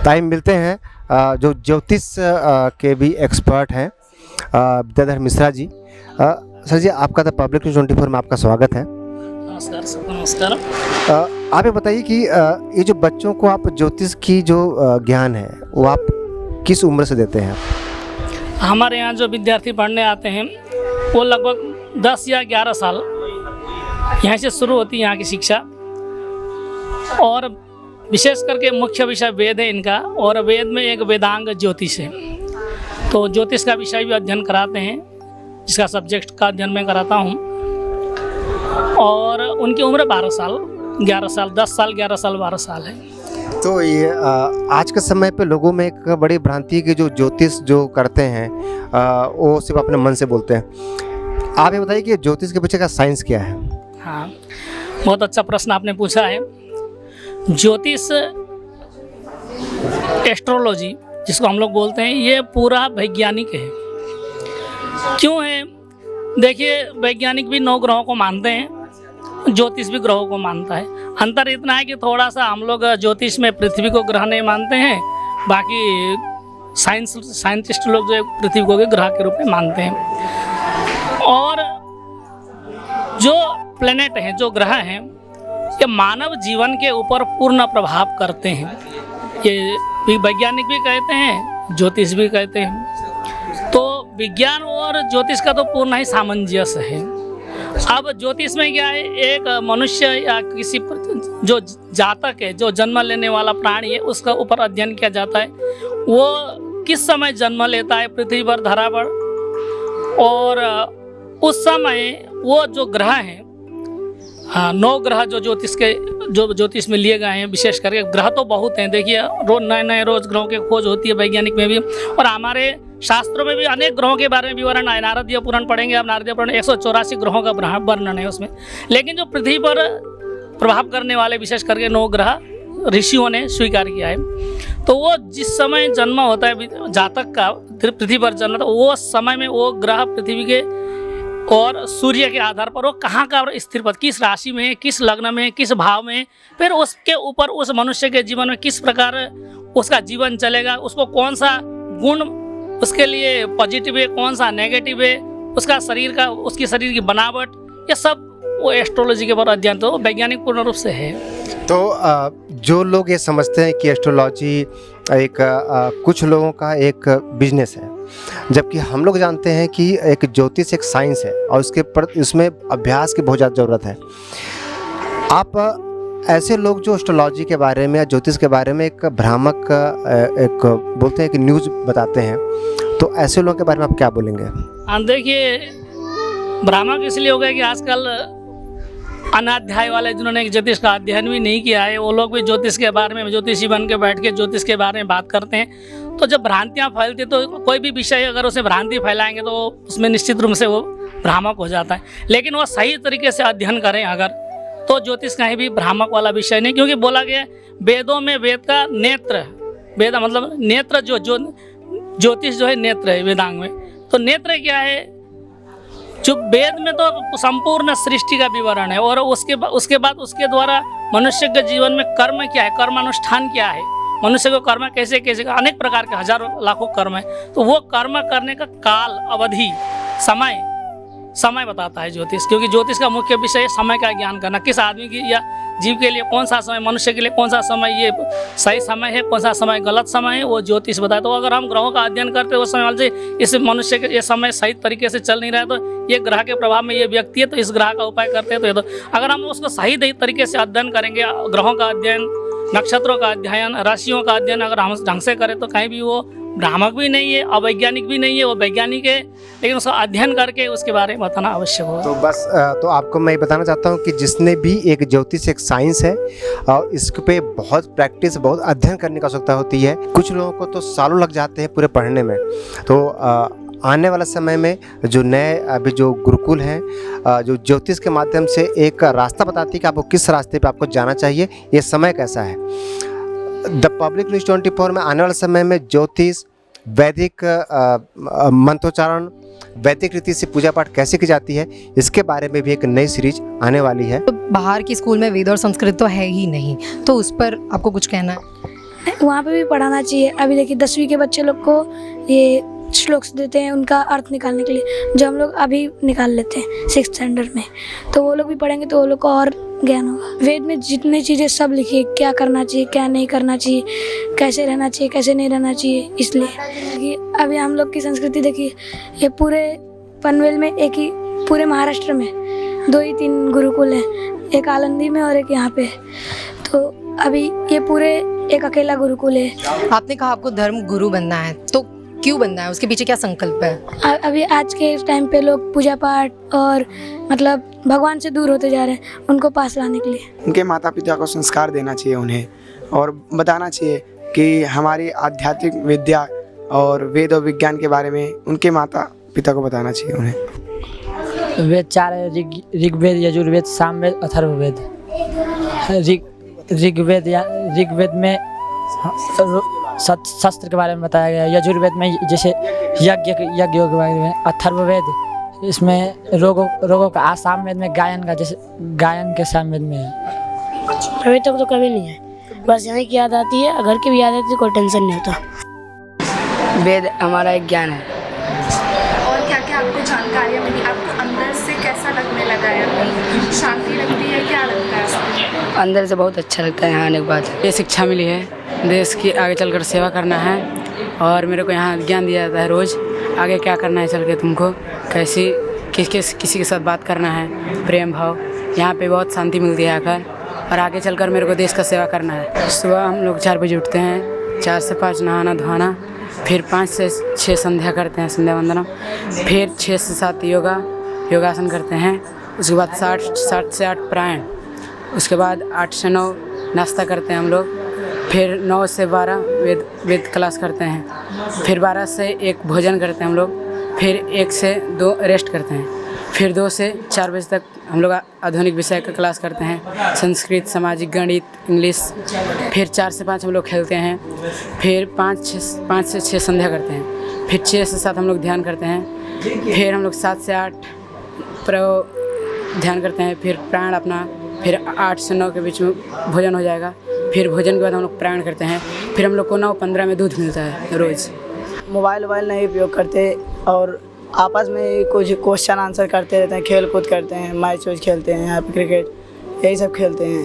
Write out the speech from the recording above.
Time मिलते हैं जो ज्योतिष के भी एक्सपर्ट हैं, विद्याधर मिश्रा जी। सर जी, आपका द पब्लिक न्यूज़ 24 में आपका स्वागत है। नमस्कार सबको नमस्कार। आप ये बताइए कि ये जो बच्चों को आप ज्योतिष की जो ज्ञान है वो आप किस उम्र से देते हैं? हमारे यहाँ जो विद्यार्थी पढ़ने आते हैं वो लगभग 10 या 11 साल यहाँ से शुरू होती है यहाँ की शिक्षा। और विशेष करके मुख्य विषय वेद है इनका, और वेद में एक वेदांग ज्योतिष है, तो ज्योतिष का विषय भी अध्ययन कराते हैं, जिसका सब्जेक्ट का अध्ययन मैं कराता हूँ। और उनकी उम्र 12 साल 11 साल 10 साल 11 साल 12 साल है। तो ये आज के समय पे लोगों में एक बड़ी भ्रांति है कि जो ज्योतिष जो करते हैं वो सिर्फ अपने मन से बोलते हैं। आप ये बताइए कि ज्योतिष के पीछे का साइंस क्या है? हाँ, बहुत अच्छा प्रश्न आपने पूछा है। ज्योतिष, एस्ट्रोलॉजी जिसको हम लोग बोलते हैं, ये पूरा वैज्ञानिक है। क्यों है? देखिए, वैज्ञानिक भी 9 ग्रहों को मानते हैं, ज्योतिष भी ग्रहों को मानता है। अंतर इतना है कि थोड़ा सा हम लोग ज्योतिष में पृथ्वी को ग्रह नहीं मानते हैं, बाकी साइंटिस्ट लोग जो है पृथ्वी को भी ग्रह के रूप में मानते हैं। और जो प्लेनेट हैं, जो ग्रह हैं, ये मानव जीवन के ऊपर पूर्ण प्रभाव करते हैं। ये वैज्ञानिक भी कहते हैं, ज्योतिष भी कहते हैं। तो विज्ञान और ज्योतिष का तो पूर्ण ही सामंजस्य है। अब ज्योतिष में क्या है, एक मनुष्य या किसी जो जातक है, जो जन्म लेने वाला प्राणी है, उसका ऊपर अध्ययन किया जाता है। वो किस समय जन्म लेता है पृथ्वी पर, धरा पर, और उस समय वो जो ग्रह हैं, 9 ग्रह जो ज्योतिष में लिए गए हैं, विशेष करके ग्रह तो बहुत हैं। देखिए, रोज नए रोज ग्रहों की खोज होती है वैज्ञानिक में भी, और हमारे शास्त्रों में भी अनेक ग्रहों के बारे में विवरण है। नारदीय पुराण पढ़ेंगे आप, नारदीय पुराण 184 ग्रहों का वर्णन है उसमें। लेकिन जो पृथ्वी पर प्रभाव करने वाले विशेष करके 9 ग्रह ऋषियों ने स्वीकार किया है। तो वो जिस समय जन्म होता है जातक का, पृथ्वी पर जन्म, तो वो समय में वो ग्रह पृथ्वी के और सूर्य के आधार पर वो कहाँ का स्थिर पद, किस राशि में, किस लग्न में, किस भाव में, फिर उसके ऊपर उस मनुष्य के जीवन में किस प्रकार उसका जीवन चलेगा, उसको कौन सा गुण उसके लिए पॉजिटिव है, कौन सा नेगेटिव है, उसका शरीर का, उसकी शरीर की बनावट, ये सब वो एस्ट्रोलॉजी के ऊपर अध्ययन तो वैज्ञानिक पूर्ण रूप से है। तो जो लोग ये समझते हैं कि एस्ट्रोलॉजी एक कुछ लोगों का एक बिजनेस है, जबकि हम लोग जानते हैं कि एक ज्योतिष एक साइंस है और उसमें अभ्यास की बहुत ज़्यादा ज़रूरत है। आप ऐसे लोग जो एस्ट्रोलॉजी के बारे में या ज्योतिष के बारे में एक भ्रामक एक बोलते हैं कि न्यूज़ बताते हैं, तो ऐसे लोगों के बारे में आप क्या बोलेंगे? देखिए, भ्रामक इसलिए हो गया कि आजकल अनाध्याय वाले, जिन्होंने ज्योतिष का अध्ययन भी नहीं किया है, वो लोग भी ज्योतिष के बारे में ज्योतिषी बन के बैठ के ज्योतिष के बारे में बात करते हैं। तो जब भ्रांतियाँ फैलती, तो कोई भी विषय अगर उसे भ्रांति फैलाएंगे तो उसमें निश्चित रूप से वो भ्रामक हो जाता है। लेकिन वो सही तरीके से अध्ययन करें अगर, तो ज्योतिष कहीं भी भ्रामक वाला विषय नहीं। क्योंकि बोला गया वेदों में वेद का नेत्र, वेद मतलब नेत्र, जो ज्योतिष जो है नेत्र है वेदांग में। तो नेत्र क्या है? जो वेद में तो संपूर्ण सृष्टि का विवरण है, और उसके बाद उसके द्वारा मनुष्य के जीवन में कर्म क्या है, कर्मानुष्ठान क्या है, मनुष्य को कर्म कैसे कैसे, अनेक प्रकार के हजारों लाखों कर्म है। तो वो कर्म करने का काल, अवधि, समय बताता है ज्योतिष। क्योंकि ज्योतिष का मुख्य विषय है समय का ज्ञान करना, किस आदमी की या जीव के लिए कौन सा समय, मनुष्य के लिए कौन सा समय ये सही समय है, कौन सा समय गलत समय है, वो ज्योतिष बताए। तो अगर हम ग्रहों का अध्ययन करते हैं, उस समय से इस मनुष्य के ये समय सही तरीके से चल नहीं रहा है, तो ये ग्रह के प्रभाव में ये व्यक्ति है, तो इस ग्रह का उपाय करते हैं। तो अगर हम उसको सही तरीके से अध्ययन करेंगे, ग्रहों का अध्ययन, नक्षत्रों का अध्ययन, राशियों का अध्ययन अगर हम ढंग से करें, तो कहीं भी वो भ्रामक भी नहीं है, अवैज्ञानिक भी नहीं है, वो वैज्ञानिक है, लेकिन उसका अध्ययन करके उसके बारे में बताना आवश्यक होगा। तो बस तो आपको मैं ये बताना चाहता हूँ कि जिसने भी एक ज्योतिष एक साइंस है और इस पे बहुत प्रैक्टिस, बहुत अध्ययन करने की आवश्यकता होती है। कुछ लोगों को तो सालों लग जाते हैं पूरे पढ़ने में। तो आने वाला समय में जो नए अभी जो गुरुकुल हैं, जो ज्योतिष के माध्यम से एक रास्ता बताती है कि आपको किस रास्ते पे आपको जाना चाहिए, ये समय कैसा है। द पब्लिक न्यूज़ 24 में आने वाले समय में ज्योतिष, वैदिक मंत्रोच्चारण, वैदिक रीति से पूजा पाठ कैसे की जाती है, इसके बारे में भी एक नई सीरीज आने वाली है। तो बाहर की स्कूल में वेद और संस्कृत तो है ही नहीं, तो उस पर आपको कुछ कहना है? वहाँ पे भी पढ़ाना चाहिए। अभी देखिए 10वीं के बच्चे लोग को ये श्लोक्स देते हैं उनका अर्थ निकालने के लिए, जो हम लोग अभी निकाल लेते हैं 6th स्टैंडर्ड में। तो वो लोग भी पढ़ेंगे तो वो लोग को और ज्ञान होगा। वेद में जितनी चीज़ें सब लिखी है, क्या करना चाहिए क्या नहीं करना चाहिए, कैसे रहना चाहिए कैसे नहीं रहना चाहिए। इसलिए कि अभी हम लोग की संस्कृति देखिए, ये पूरे पनवेल में एक ही, पूरे महाराष्ट्र में 2 ही 3 गुरुकुल हैं, एक आलंदी में और एक यहाँ पे। तो अभी ये पूरे एक अकेला गुरुकुल है। आपने कहा आपको धर्म गुरु बनना है, तो क्यों बनना है, उसके पीछे क्या संकल्प है? अभी आज के टाइम पे लोग पूजा पाठ और मतलब भगवान से दूर होते जा रहे हैं, उनको पास लाने के लिए। उनके माता पिता को संस्कार देना चाहिए उन्हें, और बताना चाहिए कि हमारी आध्यात्मिक विद्या और वेद और विज्ञान के बारे में उनके माता पिता को बताना चाहिए उन्हें। वेद 4 है, ऋग्वेद, यजुर्वेद, सामवेद, अथर्ववेद। ऋग्वेद में शस्त्र के बारे में बताया गया है। यजुर्वेद में जैसे यज्ञ के बारे में। अथर्ववेद इसमें रोगों का। सामवेद में गायन का, जैसे गायन के सामवेद में है। अभी तक तो कभी नहीं है, बस यहाँ की याद आती है, घर की भी याद आती है, कोई टेंशन नहीं होता। वेद हमारा एक ज्ञान है। और क्या क्या आपको जानकारियाँ मिली, आपको अंदर से कैसा लगने लगा है, शांति लगती है, क्या लगता है आपको? अंदर से बहुत अच्छा लगता है यहाँ आने के बाद। ये शिक्षा मिली है, देश की आगे चलकर सेवा करना है, और मेरे को यहाँ ज्ञान दिया जाता है रोज़, आगे क्या करना है चल के तुमको, कैसी किसी के साथ बात करना है, प्रेम भाव। यहाँ पे बहुत शांति मिलती है आकर, और आगे चलकर मेरे को देश का सेवा करना है। सुबह हम लोग 4 बजे उठते हैं, 4 से 5 नहाना धोना, फिर 5 से 6 संध्या करते हैं, संध्या वंदनम, फिर 6 से 7 योगासन करते हैं। उसके बाद 7 से 8 प्राणायाम, उसके बाद 8 से 9 नाश्ता करते हैं हम लोग, फिर 9 से 12 वेद क्लास करते हैं, फिर 12 से 1 भोजन करते हैं हम लोग, फिर 1 से 2 रेस्ट करते हैं, फिर 2 से 4 बजे तक हम लोग आधुनिक विषय का क्लास करते हैं, संस्कृत, सामाजिक, गणित, इंग्लिश। फिर 4 से 5 हम लोग खेलते हैं, फिर 5 से 6 संध्या करते हैं, फिर 6 से 7 हम लोग ध्यान करते हैं, फिर हम लोग 7 से 8 ध्यान करते हैं, फिर प्राण अपना, फिर 8 से 9 के बीच में भोजन हो जाएगा, फिर भोजन के बाद हम लोग प्राण करते हैं, फिर हम लोग को 9:15 में दूध मिलता है रोज़। मोबाइल नहीं उपयोग करते, और आपस में कुछ क्वेश्चन आंसर करते रहते हैं, खेल कूद करते हैं, मैच वैच खेलते हैं, यहाँ पे क्रिकेट यही सब खेलते हैं।